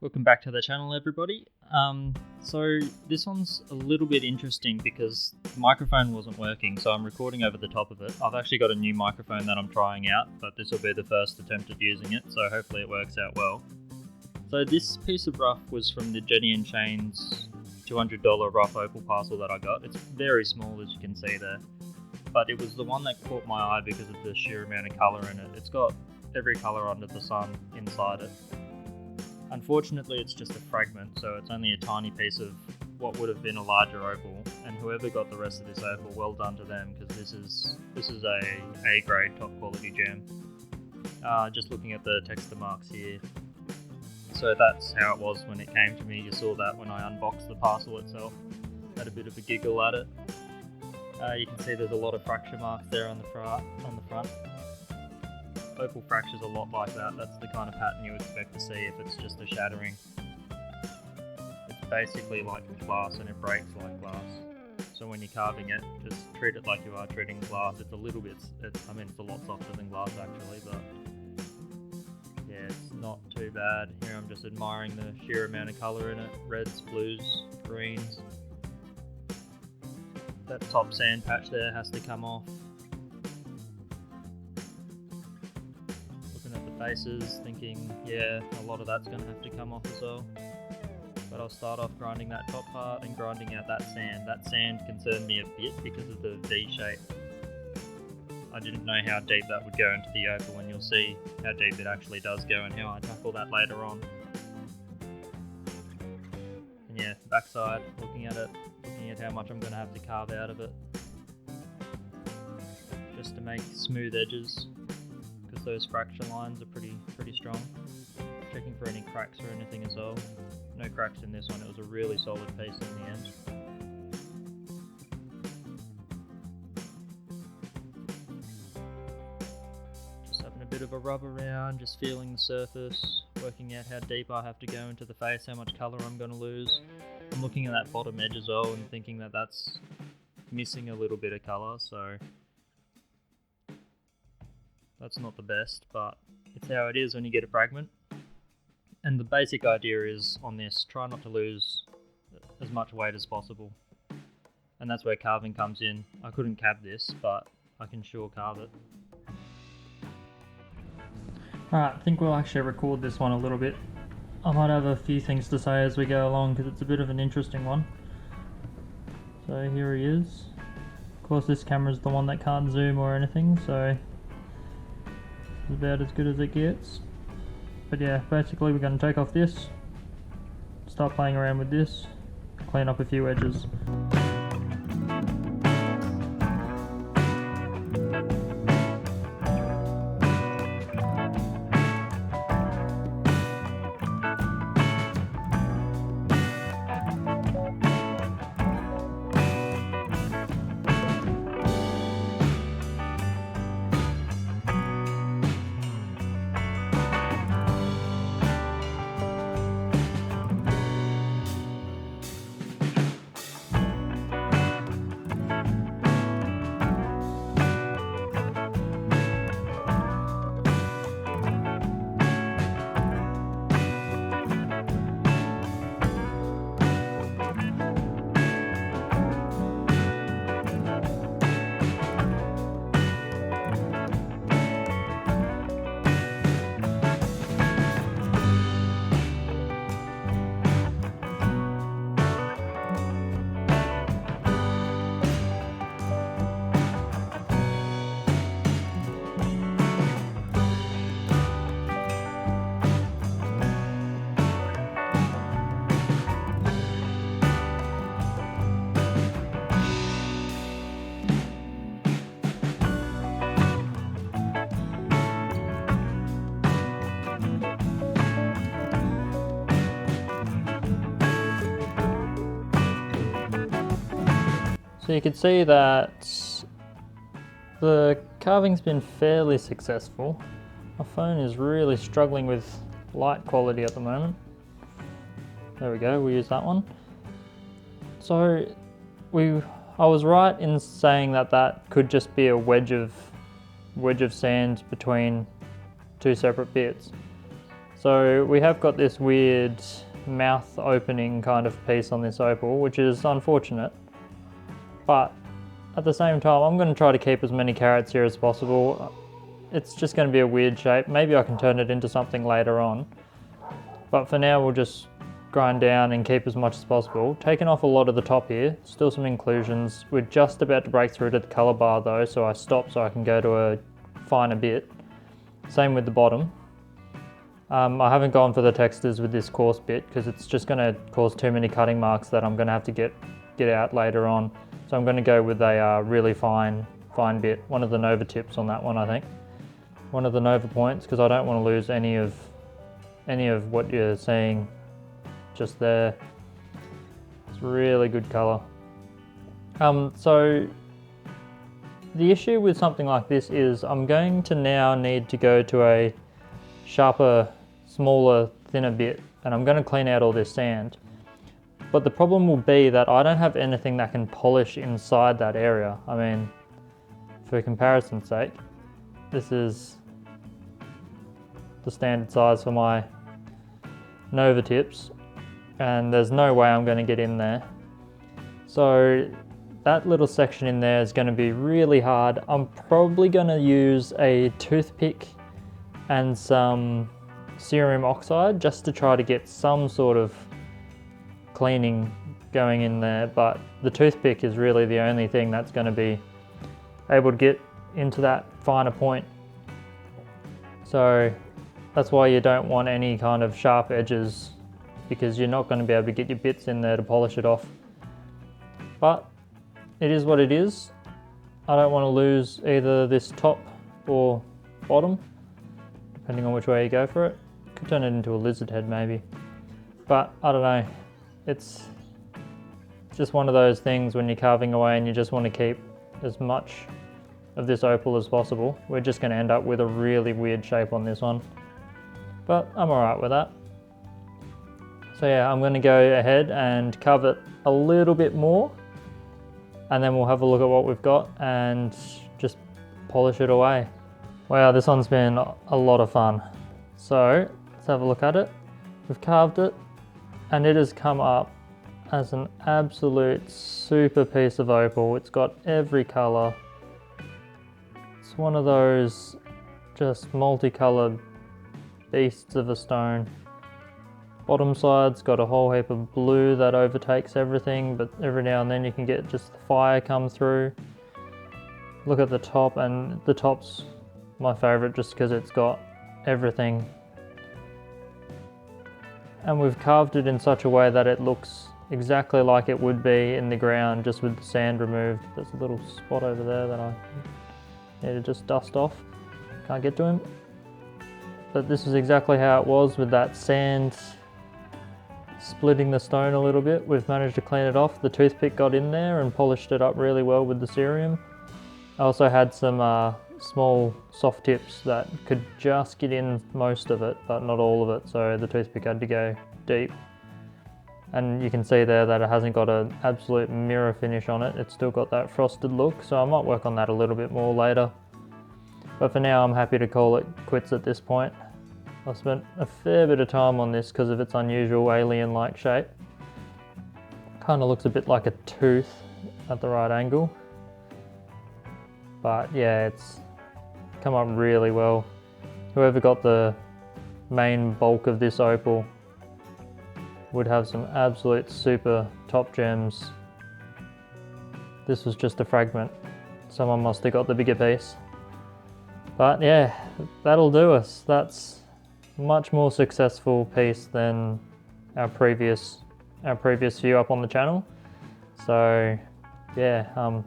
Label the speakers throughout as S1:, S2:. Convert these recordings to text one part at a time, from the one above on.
S1: Welcome back to the channel, everybody. So this one's a little bit interesting because the microphone wasn't working, so I'm recording over the top of it. I've actually got a new microphone that I'm trying out, but this will be the first attempt at using it, so hopefully it works out well. So this piece of rough was from the Jennie and Shane's $200 rough opal parcel that I got. It's very small, as you can see there, but it was the one that caught my eye because of the sheer amount of colour in it. It's got every colour under the sun inside it. Unfortunately, it's just a fragment, so it's only a tiny piece of what would have been a larger opal, and whoever got the rest of this opal, well done to them, because this is a grade top quality gem. Just looking at the texture marks here, so that's how it was when it came to me. You saw that when I unboxed the parcel itself. Had a bit of a giggle at it. You can see there's a lot of fracture marks there on the front. Opal fractures a lot like that. That's the kind of pattern you expect to see if it's just a shattering. It's basically like glass and it breaks like glass. So when you're carving it, just treat it like you are treating glass. It's a little bit, it's a lot softer than glass actually, but yeah, it's not too bad. Here I'm just admiring the sheer amount of colour in it. Reds, blues, greens. That top sand patch there has to come off. Faces, thinking, yeah, a lot of that's going to have to come off as well. But I'll start off grinding that top part and grinding out that sand. That sand concerned me a bit because of the V shape. I didn't know how deep that would go into the opal, and you'll see how deep it actually does go and how I tackle that later on. And yeah, backside, looking at how much I'm going to have to carve out of it just to make smooth edges. Those fracture lines are pretty strong. Checking for any cracks or anything as well. No cracks in this one. It was a really solid piece in the end. Just having a bit of a rub around, just feeling the surface, working out how deep I have to go into the face, how much colour I'm going to lose. I'm looking at that bottom edge as well and thinking that that's missing a little bit of colour, so that's not the best, but it's how it is when you get a fragment. And the basic idea is on this, try not to lose as much weight as possible. And that's where carving comes in. I couldn't cab this, but I can sure carve it. Alright, I think we'll actually record this one a little bit. I might have a few things to say as we go along because it's a bit of an interesting one. So here he is. Of course this camera's the one that can't zoom or anything, so it's about as good as it gets. But yeah, basically we're going to take off this, start playing around with this, clean up a few edges. So you can see that the carving's been fairly successful. My phone is really struggling with light quality at the moment. There we go, we'll use that one. So I was right in saying that that could just be a wedge of sand between two separate bits. So we have got this weird mouth opening kind of piece on this opal, which is unfortunate, but at the same time I'm going to try to keep as many carrots here as possible. It's just going to be a weird shape. Maybe I can turn it into something later on, but for now we'll just grind down and keep as much as possible. Taking off a lot of the top here, still some inclusions. We're just about to break through to the colour bar though, so I stop so I can go to a finer bit. Same with the bottom. I haven't gone for the textures with this coarse bit because it's just going to cause too many cutting marks that I'm going to have to get out later on. So I'm going to go with a really fine bit, one of the Nova tips on that one, I think. One of the Nova points, because I don't want to lose any of what you're seeing just there. It's really good colour. So the issue with something like this is I'm going to now need to go to a sharper, smaller, thinner bit, and I'm going to clean out all this sand. But the problem will be that I don't have anything that can polish inside that area. I mean, for comparison's sake, this is the standard size for my Nova tips, and there's no way I'm going to get in there. So that little section in there is going to be really hard. I'm probably going to use a toothpick and some cerium oxide just to try to get some sort of cleaning going in there, but the toothpick is really the only thing that's going to be able to get into that finer point. So that's why you don't want any kind of sharp edges, because you're not going to be able to get your bits in there to polish it off. But it is what it is. I don't want to lose either this top or bottom, depending on which way you go for it. Could turn it into a lizard head maybe, but I don't know. It's just one of those things when you're carving away and you just want to keep as much of this opal as possible. We're just going to end up with a really weird shape on this one, but I'm alright with that. So yeah, I'm going to go ahead and carve it a little bit more, and then we'll have a look at what we've got and just polish it away. Wow, this one's been a lot of fun. So let's have a look at it. We've carved it and it has come up as an absolute super piece of opal. It's got every colour. It's one of those just multicoloured beasts of a stone. Bottom side's got a whole heap of blue that overtakes everything, but every now and then you can get just the fire come through. Look at the top, and the top's my favourite just because it's got everything. And we've carved it in such a way that it looks exactly like it would be in the ground, just with the sand removed. There's a little spot over there that I need to just dust off. Can't get to him. But this is exactly how it was with that sand splitting the stone a little bit. We've managed to clean it off. The toothpick got in there and polished it up really well with the cerium. I also had some small soft tips that could just get in most of it, but not all of it, so the toothpick had to go deep. And you can see there that it hasn't got an absolute mirror finish on it. It's still got that frosted look, so I might work on that a little bit more later. But for now, I'm happy to call it quits at this point. I've spent a fair bit of time on this because of its unusual alien-like shape. Kind of looks a bit like a tooth at the right angle. But yeah, it's come up really well. Whoever got the main bulk of this opal would have some absolute super top gems. This was just a fragment. Someone must have got the bigger piece. But yeah, that'll do us. That's a much more successful piece than our previous few up on the channel. So yeah, I'm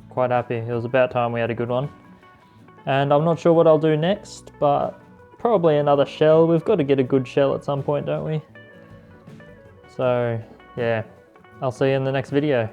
S1: quite happy. It was about time we had a good one. And I'm not sure what I'll do next, but probably another shell. We've got to get a good shell at some point, don't we? So yeah, I'll see you in the next video.